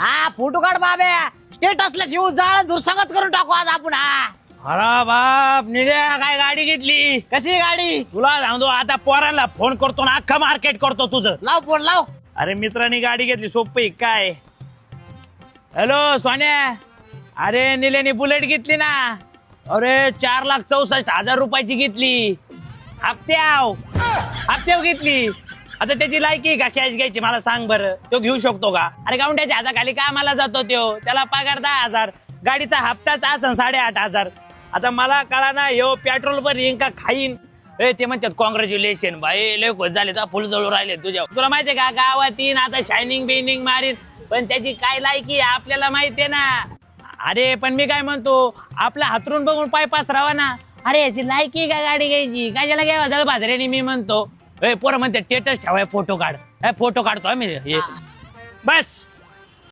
हा फोटो काढ बाबे, स्टेटसला शिव जाळ दुसंगत करून टाकू आज आपण. हा अरे बाप निघ्या काय गाडी घेतली. कशी गाडी? तुला सांगतो आता पोरांना फोन करतो ना अख्खा मार्केट करतो तुझं. लाव फोन लाव. अरे मित्रांनी गाडी घेतली सोपी काय. हॅलो सोन्या, अरे निलेनी बुलेट घेतली ना. अरे 4,64,000 रुपयाची घेतली. हप्त्याव घेतली. आता त्याची लायकी का कॅश घ्यायची मला सांग बरं. तो घेऊ शकतो का? अरे गावंड्याच्या हाताखाली कामाला जातो तो, त्याला पगार 10,000, गाडीचा हप्ताच असन 8,500. आता मला कळा ना यो पेट्रोल वर येईन का खाईन. ते म्हणतात कॉंग्रॅच्युलेशन भाई लय खुश झाले, फुल जळू राहिले तुझ्या. तुला माहितीये का गावात येईन आता शायनिंग बिनिंग मारीन, पण त्याची काय लायकी आपल्याला माहितीये ना. अरे पण मी काय म्हणतो, आपल्या हातरून बघून पाय पसरावा ना. अरे याची लायकी का गाडी घ्यायची, कशाला घ्यावा जळभाद्रेने. मी म्हणतो पोरं म्हणते स्टेटस ठेवाय फोटो काढ. फोटो काढतो आम्ही बस.